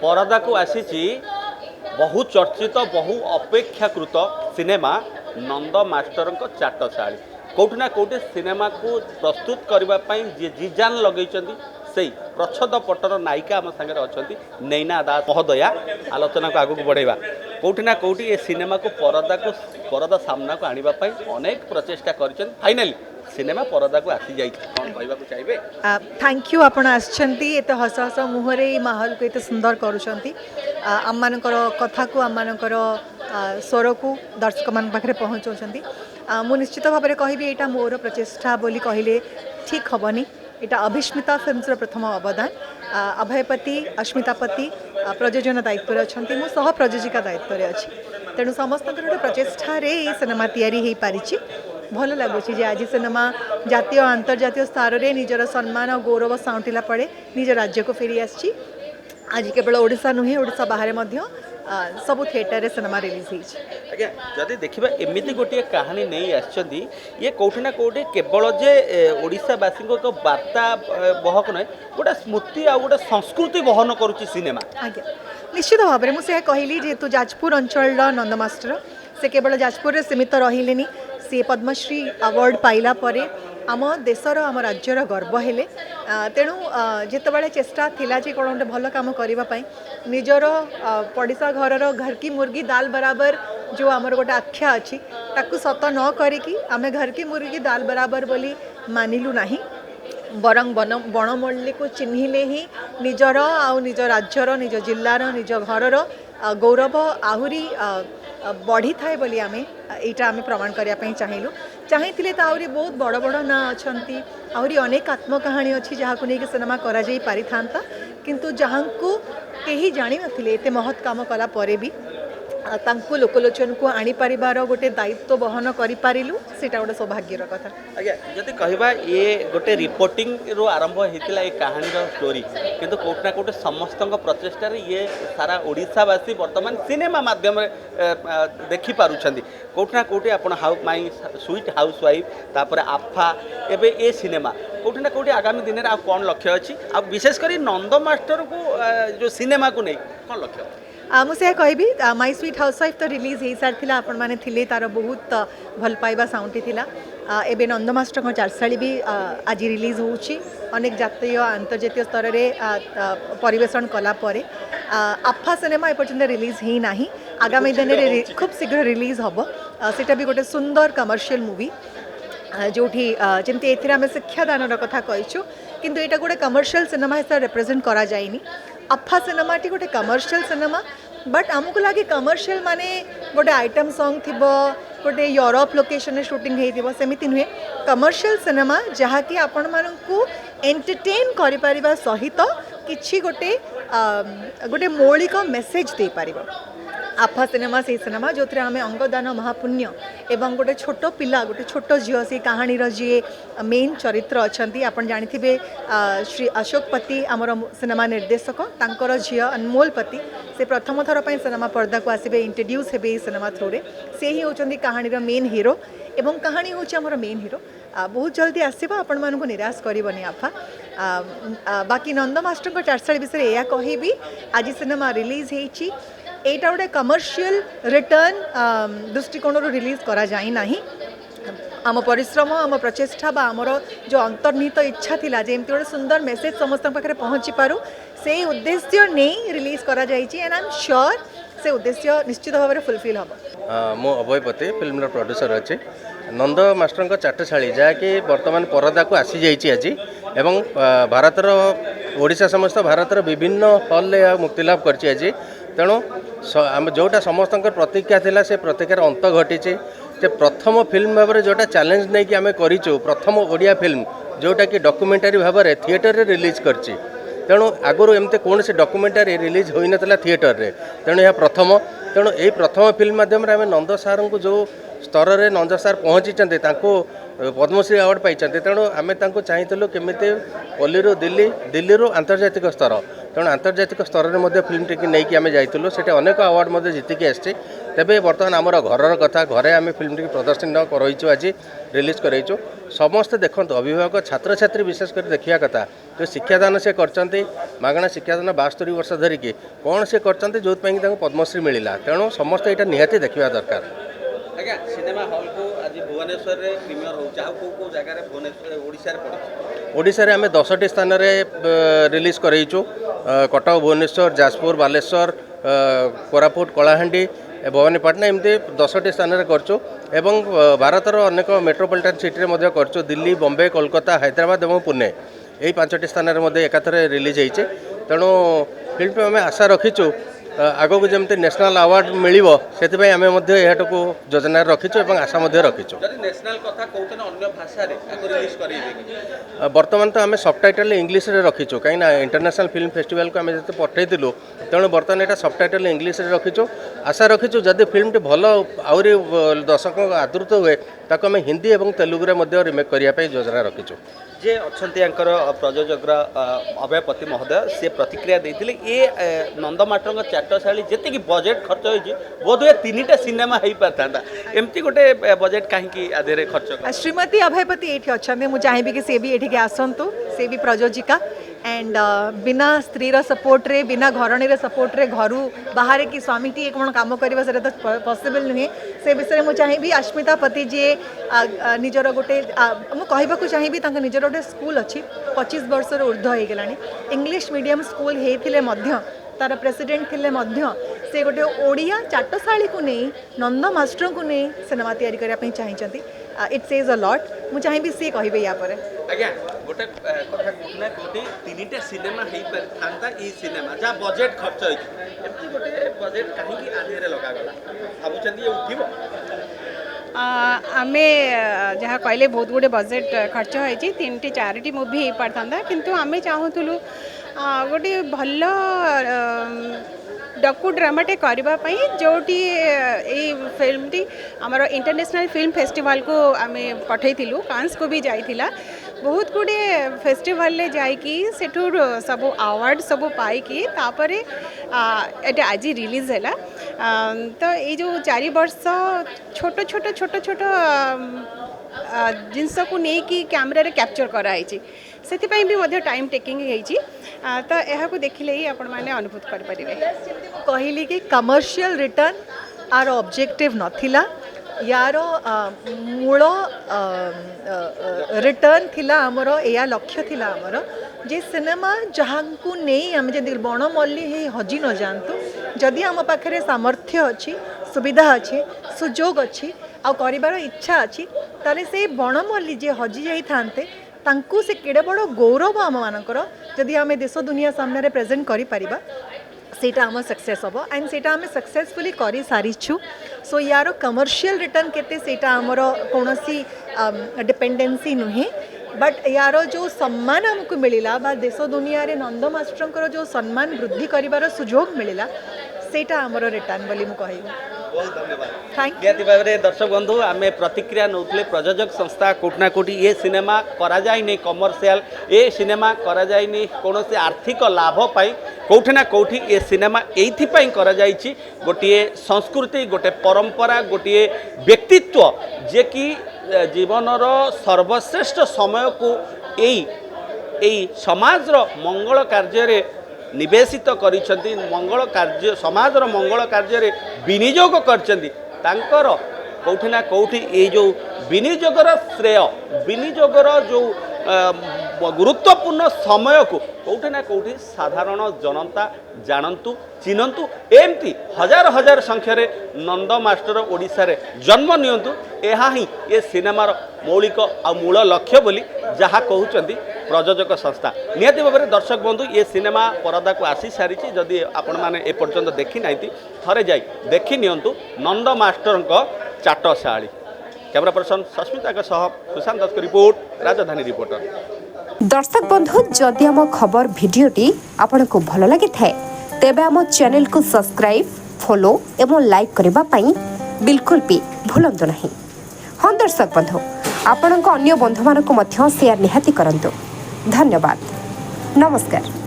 परदा को आसी बहु चर्चित बहु अपेक्षाकृत सिनेमा नंद मास्टर चाटशाली कौटिना कौटि सिनेमा को प्रस्तुत करने जी जीजान लगे से प्रच्छद पटर नायिका आम सागर अच्छा नैना दास महोदया आलोचना को आगू बढ़ेगा कौटिना कौटि ए सिनेमा को परदा सामना को आने अनेक प्रचेषा कर फाइनाली सिनेमा परदा को आसी जाइए कौन कहवाक चाहिए। थैंक यू आपण आते हस हस मुहरे माहौल को ये सुंदर करुँच आम मान कथा को आम मान स्वर को दर्शक मान पाखे पहुँचाऊँच मु निश्चित भाव में कहि यहाँ मोर प्रचेषा बोली कहले ठीक हेनी यहाँ अभिस्मिता फिल्म्स प्रथम अवदान अभयपति अस्मितापति प्रयोजन दायित्व अच्छा मु सह प्रयोजिका दायित्व अच्छी तेणु समस्त गोटे प्रचेषा सिनेमा तैयारी पारिछि भल लगुच आज सिनेमा जातीय अंतर्जातीय स्तर में निजर सम्मान और गौरव साउंटिला पड़े निज राज्य को फेरी आसी आज केवल ओडिशा नुहे ओडिशा बाहर सबू थिएटर रे सिनेमा रिलीज आज्ञा जदि देखा एमती गोटे कहानी नहीं आसछंती ये कौटिना कौटि केवल जे ओडिशावासी एक वार्ता बहक न गोटे स्मृति आ गोटे संस्कृति बहन करुच्ची सिनेमा। आज्ञा निश्चित भाव में मुझे कहली जेहेतु जाजपुर अंचल नंद मास्टर से केवल जाजपुर सीमित रही सी पद्मश्री अवार्ड पाइला परे आम देशर आम राज्यर गर्व हेले तेणु जितेबाला चेष्टा थिला जे कौन गोटे भल काम करने निजर पड़िशा घर घर की मुर्गी दाल बराबर जो आमर गोटे आख्या अच्छी ताकू सत न करिकी आमे घर की मुर्गी दाल बराबर बोली मानिलु नाही बरंग बणमल्ली को चिन्हिले ही निजर आउ निज राज्यर निज जिल्लार निज घरर गौरव आहुरी बढ़ी थाए बोली आमे एटा आमे प्रमाण करने चाहिए चाहिए तो आहरी बहुत बड़ बड़ ना अच्छा आहरी अनेक आत्मकाहानी अच्छी जहाँ को लेकिन सिनेमा करा जाई पारि थांता किंतु जहाँ को कहीं जानी नथिले एते महत् काम कला परे भी तांको लोकलोचन को आनी परिवार गोटे दायित्व बहन करि पारिलु सेटा गोटे सौभाग्यर कथा। आज्ञा जदि कहबा ये गोटे रिपोर्टिंग रो आरंभ होइतिला ए कहानी रो स्टोरी किंतु कोटना कोटे समस्त प्रचेष्टा रे ये सारा ओडिशावासी वर्तमान सिनेमा माध्यम देखि पारुछंदी कोटना कोटे आपण how my sweet house wife तापर आफा एबे ए सिनेमा कोटना कोटे आगामी दिन रे आ कोन लक्ष्य अछि आ विशेष करी नंद मास्टर को जो सिनेमा को नै कोन लक्ष्य मुझे कहबी माई स्वीट हाउस वाइफ तो रिलीज हो सारी आपण मैंने थिले तार बहुत भल पाइबा साउंटी थिला एबे नंद मास्टर चारशाली भी आज रिलीज होउची अनेक जातीय अंतर्जातीय स्तर में परिवेशन कला परे आफा सिनेमा एपर्यंत रिलीज ही नाही आगामी दिन में खूब शीघ्र रिलीज हम सेटा भी गोटे सुंदर कमर्शियल मूवी जोठी जमती एथिरे आमे शिक्षादान कथा कहीचु किंतु एटा गोटे कमर्शियल सिनेमा हिसाब रिप्रेजेंट करा जाइनी अफा सिनेमा टी गोटे कमर्शियल सिनेमा बट आमको लगे कमर्शियल माने गोटे आइटम सॉन्ग थिबो गोटे यूरोप लोकेशन शूटिंग हेतिबो सेमिति नुहे कमर्शियल सिनेमा जहाँकि आपण मानकू एंटरटेन करि परिबा सहित किछि गोटे गोटे मौलिक मेसेज दे पारिबो आफा सिनेमा से सिनेमा जो थे आम अंगदान महापुण्य एवं गोटे छोट पिला गोटे छोट झील से कहानी जी मेन चरित्र अच्छा आपन जानी श्री अशोक पति आमर सिनेमा निर्देशक तांकर झी अनमोल पति से प्रथम थर पर सिनेमा पर्दा को आसबे इंट्रोड्यूस हे सिनेमा थ्रू रे से ही होचंदी कहानीर मेन हीरो एवं कहानी हूँ आमर मेन हीरो बहुत जल्दी आसवा आपण मानक निराश करबनी आफा बाकी नंद मास्टर चारशाली विषय या कहबी आज सिनेमा रिलीज होती एटा गोटे कमर्शियल रिटर्न दृष्टिकोण रिलीज करा जाई नाही आम परिश्रम आम प्रचेष्टा बा आमर जो अंतर्निहित इच्छा थिला जेमती गोटे सुंदर मेसेज समस्त पाखे पहुँची पारू से उद्देश्य नहीं रिलीज करा जाइछि एंड आई एम श्योर से उद्देश्य निश्चित भाव में फुलफिल हम। मो अभयपति फिल्म प्रोड्यूसर अच्छे नंद मास्टर चाटशाली जहाँकि बर्तमान परदा को आसी जाइए आज एवं भारतर ओडिशा समस्त भारतर विभिन्न हल मुक्तिलाभ कर आज तेणु आम जोटा समस्त प्रतिज्ञा थिला से प्रतिज्ञार अंत घटी से प्रथम फिल्म भाव में जोटा चैलेंज नहीं कि आम करूँ प्रथम ओडिया फिल्म जोटा कि डॉक्यूमेंटरी भाव में थिएटर रे रिलीज करछि तेणु आगुरी एमती कौन से डॉक्यूमेंटरी रिलीज हो नाला थिएटर रे तेणु यह प्रथम तेणु यही प्रथम फिल्म माध्यम आम नंद सार को जो स्तर में नंद सार पहुँची ପଦ୍ମଶ୍ରୀ ଆୱାର୍ଡ଼ ପାଇଛନ୍ତି। ତେଣୁ ଆମେ ତାଙ୍କୁ ଚାହିଁଥିଲୁ କେମିତି ପଲ୍ଲୀରୁ ଦିଲ୍ଲୀରୁ ଆନ୍ତର୍ଜାତିକ ସ୍ତର, ତେଣୁ ଆନ୍ତର୍ଜାତିକ ସ୍ତରରେ ମଧ୍ୟ ଫିଲ୍ମଟିକି ନେଇକି ଆମେ ଯାଇଥିଲୁ। ସେଠି ଅନେକ ଆୱାର୍ଡ଼ ମଧ୍ୟ ଜିତିକି ଆସିଛି। ତେବେ ବର୍ତ୍ତମାନ ଆମର ଘରର କଥା, ଘରେ ଆମେ ଫିଲ୍ମଟିକି ପ୍ରଦର୍ଶନ କରାଇଛୁ, ଆଜି ରିଲିଜ୍ କରାଇଛୁ। ସମସ୍ତେ ଦେଖନ୍ତୁ, ଅଭିଭାବକ ଛାତ୍ରଛାତ୍ରୀ ବିଶେଷ କରି ଦେଖିବା କଥା। ଯେଉଁ ଶିକ୍ଷାଦାନ ସେ କରିଛନ୍ତି, ମାଗଣା ଶିକ୍ଷାଦାନ 72 ବର୍ଷ ଧରିକି କ'ଣ ସେ କରିଛନ୍ତି ଯେଉଁଥିପାଇଁ ତାଙ୍କୁ ପଦ୍ମଶ୍ରୀ ମିଳିଲା। ତେଣୁ ସମସ୍ତେ ଏଇଟା ନିହାତି ଦେଖିବା ଦରକାର। ଆଜ୍ଞା, ସିନେମା ହଲ୍କୁ ଆଜି ଭୁବନେଶ୍ୱରରେ ପ୍ରିମିୟର ହେଉଛି, ଆଉ କେଉଁ ଜାଗାରେ ଓଡ଼ିଶାରେ ପଡ଼ିଛି? ଓଡ଼ିଶାରେ ଆମେ 10ଟି ସ୍ଥାନରେ ରିଲିଜ୍ କରାଇଛୁ। କଟକ, ଭୁବନେଶ୍ୱର, ଯାଜପୁର, ବାଲେଶ୍ୱର, କୋରାପୁଟ, କଳାହାଣ୍ଡି, ଭବାନୀପାଟଣା, ଏମିତି 10ଟି ସ୍ଥାନରେ କରିଛୁ। ଏବଂ ଭାରତର ଅନେକ ମେଟ୍ରୋପଲିଟାନ୍ ସିଟିରେ ମଧ୍ୟ କରିଛୁ। ଦିଲ୍ଲୀ, ବମ୍ବେ, କୋଲକାତା, ହାଇଦ୍ରାବାଦ ଏବଂ ପୁନେ, ଏହି 5ଟି ସ୍ଥାନରେ ମଧ୍ୟ ଏକାଥରେ ରିଲିଜ୍ ହେଇଛି। ତେଣୁ ଫିଲ୍ମ ଆମେ ଆଶା ରଖିଛୁ ଆଗକୁ ଯେମିତି ନ୍ୟାସନାଲ୍ ଆୱାର୍ଡ଼ ମିଳିବ, ସେଥିପାଇଁ ଆମେ ମଧ୍ୟ ଏହାକୁ ଯୋଜନାରେ ରଖିଛୁ ଏବଂ ଆଶା ମଧ୍ୟ ରଖିଛୁ। ଯଦି ନ୍ୟାସନାଲ୍ କଥା କହୁଛନ୍ତି, ଅନ୍ୟ ଭାଷାରେ ତାକୁ ରିଲିଜ୍ କରିବେ? ବର୍ତ୍ତମାନ ତ ଆମେ ସବଟାଇଟଲ୍ ଇଂଲିଶରେ ରଖିଛୁ, କାହିଁକିନା ଇଣ୍ଟରନ୍ୟାସନାଲ୍ ଫିଲ୍ମ ଫେଷ୍ଟିଭାଲକୁ ଆମେ ଯେତେ ପଠାଇଥିଲୁ, ତେଣୁ ବର୍ତ୍ତମାନ ଏଇଟା ସବଟାଇଟଲ୍ ଇଂଲିଶରେ ରଖିଛୁ। ଆଶା ରଖିଛୁ ଯଦି ଫିଲ୍ମଟି ଭଲ ଆହୁରି ଦର୍ଶକଙ୍କ ଆଦୃତ ହୁଏ, ତାକୁ ଆମେ ହିନ୍ଦୀ ଏବଂ ତେଲୁଗୁରେ ମଧ୍ୟ ରିମେକ୍ କରିବା ପାଇଁ ଯୋଜନା ରଖିଛୁ। ଯେ ଅଛନ୍ତି ୟାଙ୍କର ପ୍ରଯୋଜକର ଅଭୟପତି ମହୋଦୟ, ସେ ପ୍ରତିକ୍ରିୟା ଦେଇଥିଲେ ଏ ନନ୍ଦମାଷ୍ଟରଙ୍କ ଚାଟଶାଳୀ ଯେତିକି ବଜେଟ୍ ଖର୍ଚ୍ଚ ହୋଇଛି, ବୋଧହୁଏ 3ଟା ସିନେମା ହେଇପାରିଥାନ୍ତା। ଏମିତି ଗୋଟେ ବଜେଟ୍ କାହିଁକି ଆଦେହରେ ଖର୍ଚ୍ଚ? ଶ୍ରୀମତୀ ଅଭୟପତି ଏଇଠି ଅଛନ୍ତି, ମୁଁ ଚାହିଁବି କି ସେ ବି ଏଠିକି ଆସନ୍ତୁ। ସେ ବି ପ୍ରଯୋଜିକା एंड बिना स्त्रीर सपोर्ट्रे बिना घरणीर सपोर्ट्रे घर बाहर कि स्वामीटी कौन कम करवा से तो पॉसिबल नुहे। से विषय मुझे चाहिए अश्मिता पति जी निजर गोटे मुझे चाहिए निजर गोटे स्कूल अच्छी 25 वर्ष ऊर्ध्व हो गला इंग्लिश मीडियम स्कूल होते तार प्रेसिडेंट थिले से गोटे ओडिया चाटशाली को नहीं नंद मास्टर को नहीं सिनेमा तैयारी करने चाहिए। इट सेज अ लॉट मु चाहिए सी कहे या पर आज्ञा गोटे कथा कहना कोटी 3टा सिनेमा हे परथांता ई सिनेमा जा बजेट खर्च होई एमती गोटे बजेट काहे की आधेरे लगा गला भाबुचंदी ये उठिबो आमे जहाँ कहले बहुत गुड़े बजेट खर्च होती 3टी 4टी मूवी हो पारता किंतु आमे चाहूलु गोटे भल डॉक्यू ड्रामाटे करने जोटी फिल्म टी आमर इंटरनेशनल फिल्म फेस्टिवल को आम पठेलु कांस को भी जाइथिला बहुत गुड़े फेस्टिवल ले जाइकी सेठुर सब अवार्ड सब पाइकी तापरे एटा आज रिलीज है तो ये जो 4 वर्ष छोट छोट छोट छोट जिनस को लेकिन कैमेरा कैप्चर कराई से भी टाइम टेकिंग तो यह देखिले ही आपण मैंने अनुभूत करें। कहली कि कमर्शियल रिटर्न आर ऑब्जेक्टिव नथिला यार मूल रिटर्न थिला आमर या लक्ष्य थिला आमर जे सिनेमा जहाँ को नहीं आम जब बणमल्ली हे हजि न जातु जदि आम पाखे सामर्थ्य अच्छी सुविधा अच्छी सुजोग अच्छी आ कर इच्छा अच्छी ताले से बणमल्ली जे हजि जाइथान्ते तांकु से केड़े बड़ गौरव आम मानकर जदि आम देश दुनिया सामने प्रेजेंट करि परिबा सेटा आम सक्सेस हम एंड सेटा आम सक्सेसफुली कर सारीछु। सो यार कमर्शियल रिटर्न केते सेटा आमर कौनसी डिपेंडेंसी नुहे बट यार जो सम्मान आमको मिलला बा देश दुनिया रे नंद मास्टर जो सम्मान वृद्धि करिवार सुजोग मिलला सेटा आमर रिटर्न बोली मु कहबो। बहुत धन्यवाद। Thank you. भाव में दर्शक बंधु आम प्रतिक्रिया नौले प्रयोजक संस्था कोटना कोटी ये सिनेमा करा जाइनी कमर्शियल ये सिनेमा करा जाइनी कौन से आर्थिक लाभ पाई कौटिना कौटी ये सिनेमा ये करा जाइछि गोटे संस्कृति गोटे परंपरा गोटे व्यक्तित्व जे कि जीवनर सर्वश्रेष्ठ समय को यही समाजर मंगल कार्य निवेशित करिसेंती मंगल कार्य समाजर मंगल कार्य विनियोग करचंती तांकर कौटी ना कौटी ये जो विनियोगर श्रेय विनियोगर जो गुरुत्वपूर्ण समय को कौटी ना कौटी साधारण जनता जानतु चिन्हतु एमती हजार हजार संख्यार नंद मास्टर ओडिशा रे जन्म नियंतु यह ही ये सिनेमार मौलिक आ मूल लक्ष्य बोली जहाँ कहते प्रयोजक संस्था। निहाती भाव में दर्शक बंधु ये सिनेमा परदा को आसी सारी जदि आपण मैंने एपर्यंत देखी ना थरे जाई देखी नियंतु नंद मास्टर चाटशाली। कैमरा पर्सन सस्मिता सह सुशांत दास रिपोर्ट राजधानी रिपोर्टर। दर्शक बंधु जदि आम खबर भिडियोटी आपन को भल लगी थाए तेबे आम चैनल को सब्सक्राइब फॉलो एवं लाइक करबा पई बिल्कुल भी भूलंतु नहीं। हाँ दर्शक बंधु ଆପଣଙ୍କ ଅନ୍ୟ ବନ୍ଧୁମାନଙ୍କୁ ମଧ୍ୟ ସେୟାର ନିହାତି କରନ୍ତୁ। ଧନ୍ୟବାଦ। ନମସ୍କାର।